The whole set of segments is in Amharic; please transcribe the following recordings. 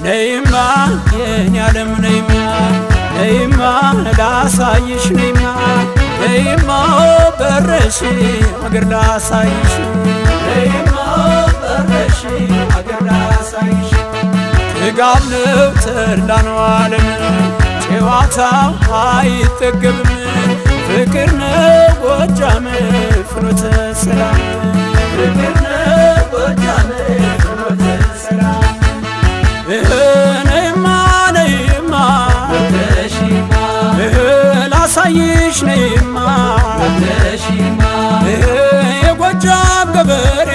ነይማ የኔ ዓለም ነይማ ነይማ ላሳይሽ ነይማ ነይማ በረሽ አገር ላሳይሽ ነይማ በረሽ አገር ላሳይሽ ጥጋብ ነው ተድላ ነው ዓለም ጨዋታው አይጠገብም ፍቅር ነው ጎጃም ፍኖተ ሰላም ፍቅር ነው ጎጃም ፍኖተ ሰላም ነይማ ነይማ ወደሽማ ላሳይሽ ነይማ ወደሽማ የጎጃም ገበሬ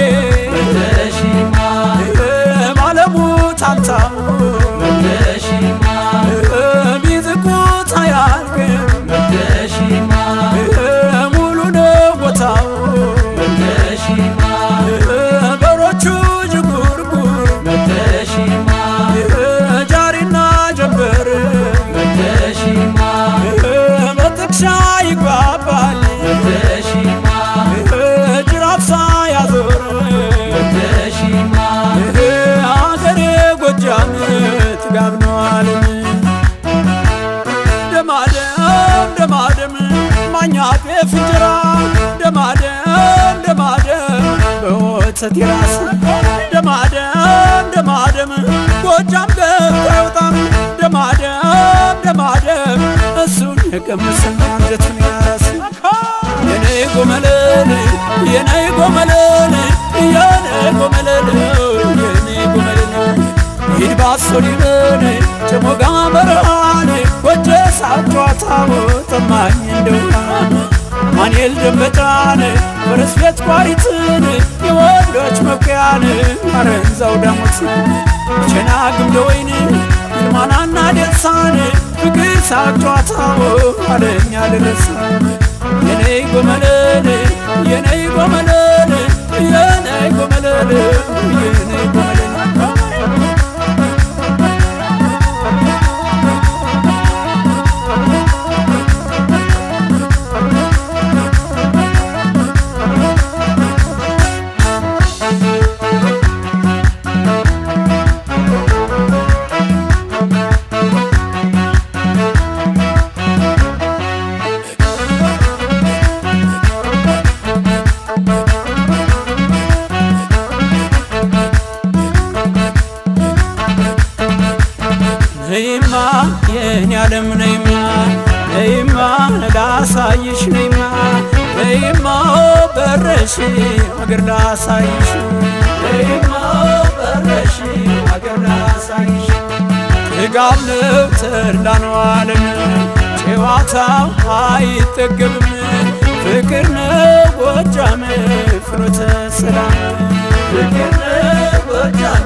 ወደሽማ ባለሙ ታምታሙ ወደሽማ ቢዝቁት አያልቅም ወደሽማ ሙሉ ነው ቦታው ወደሽማ በሮቹ ጅጉርጉር ወደሽማ በጥቅሻ ይጓባል ጅራፍ ሳያዞር አገሬ ጎጃም ጥጋብ ነው ዓለም ደማደም ደማደም ማኛ ጤፍ እንጀራ ደማደም ደማደም በወተት የራስ ደማደም ደማደም ጎጃም ገብቶ አይወጣም ደማደም ደማደም እሱን የቀመሰ አንጀቱን ያራስ የነይ ጎመለል የነይ ጎመለል የነይ ጎመለል የነይ ጎመለል ይድባሶ ሊበል ጨሞጋ በረሃን ጎጀ ሳቷታው ጠማኝ እንደውሃ ማንኤል ደንበጫን ፈረስ ቤት ቋሪትን የወንዶች መኩያን አረንዛው ዳሞት ቸና ግምደ ወይን ይልማናና ደሳን ፍቅር ሳቷታው አለኛ ልረሳ የነይ ጎመለል የነይ ጎመለል የነይ ጎመለል የነይ ጎመለል ነይማ የኔ ዓለም ነይማ ነይማ ላሳይሽ ነይማ ነይማ በረሽ አገር ላሳይሽ ነይማ በረሽ አገር ላሳይሽ ጥጋብ ነው ተድላ ነው ዓለም ጨዋታው አይጠገብም ፍቅር ነው ጎጃም ፍኖተ ሰላም ፍቅር ነው ጎጃም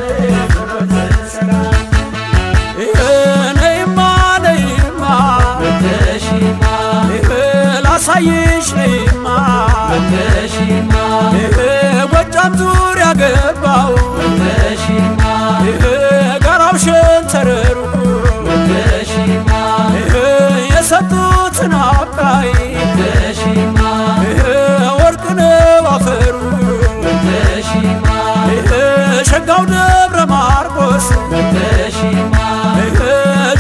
ፍኖተ ሰላም ነይማ ነይማ ወደሽማ ላሳይሽ ነይማ ወደሽማ ጎጃም ዙሪያ ገባው ወደሽማ ጋራው ሸንተረሩ ወደሽማ የሰጡትን አባይ ወደሽማ ወርቅ ነው አፈሩ ወደሽማ ሸጋው ደብረ ማርቆስ ወደሽማ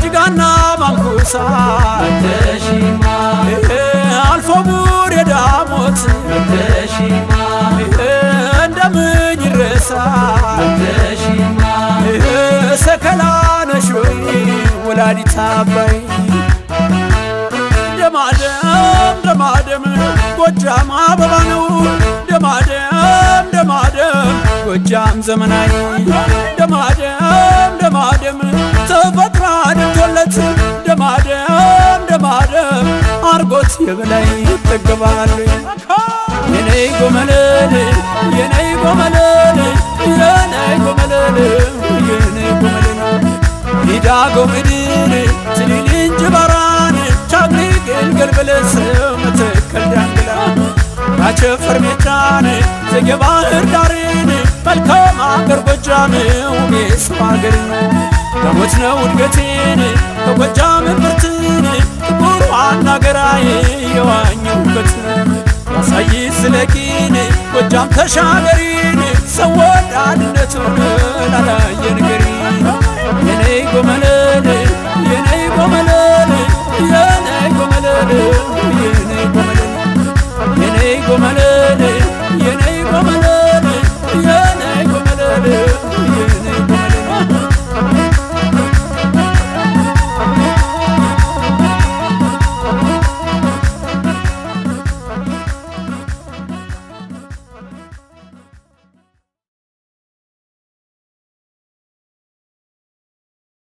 ጅጋና ማንኩሳ ወደሽማ አልፎ ቡሬ ዳሞት ወደሽማ እንደምን ይረሳ ወደሽማ ሰከላ ነሽ ወይ ወላዲት አባይ ደማደም ደማደም ጎጃም አበባ ነው ደማደም ደማደም ጎጃም ዘመናዊ ደማደም ደማደም ተፈጥራ ድቶለት ደማደም ደማደም አርጎት የበላይ ይጠገባል የነይ ጎመለል የነይ ጎመለል የነይ ጎመለል የነይ ጎመለል ሚዳገው ምድር ትልልኝ ጅባራን ቻግኒ ግልገል በለስ መተከል ዳንግላ ባቸፈር ሜጫን ዘገባህር ዳርን መልካም አገር ጎጃም ውቤ ሰው አገር ዳሞት ነው እድገቴን ከጎጃም ምርትን ጥቁር ዋና ገራዬ የዋኘሁበት ያሳይ ስለቂን ጎጃም ተሻገሪን ሰው ወዳድነቱን ላላይ